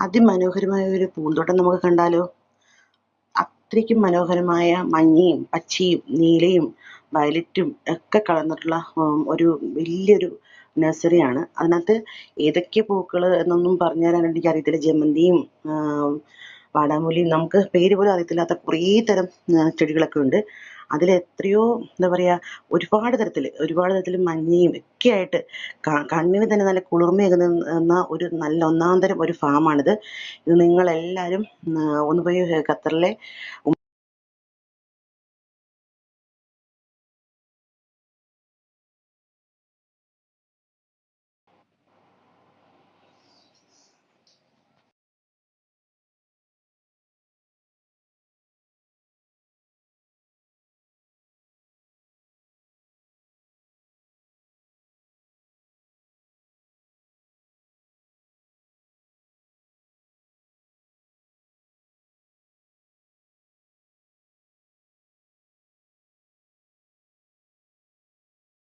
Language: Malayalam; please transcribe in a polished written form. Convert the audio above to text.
അതിമനോഹരമായ ഒരു പൂന്തോട്ടം നമുക്ക് കണ്ടാലോ? അത്രയ്ക്കും മനോഹരമായ മഞ്ഞയും പച്ചയും നീലയും വയലറ്റും ഒക്കെ കലർന്നിട്ടുള്ള ഒരു വലിയൊരു നഴ്സറിയാണ്. അതിനകത്ത് ഏതൊക്കെ പൂക്കൾ എന്നൊന്നും പറഞ്ഞു തരാനായിട്ട് എനിക്കറിയത്തില്ല. ജമന്തിയും വാടാമല്ലിയും നമുക്ക് പേര് പോലും അറിയത്തില്ലാത്ത കുറേ തരം ചെടികളൊക്കെ ഉണ്ട്. അതിലെത്രയോ എന്താ പറയുക, ഒരുപാട് തരത്തിൽ മഞ്ഞയും ഒക്കെ ആയിട്ട് കണ്ണിന് തന്നെ നല്ല കുളിർമയേകുന്ന ഒരു നല്ല ഒന്നാം തരം ഒരു ഫാമാണിത്. ഇത് നിങ്ങളെല്ലാവരും ഒന്ന് പോയി ഖത്തറിലെ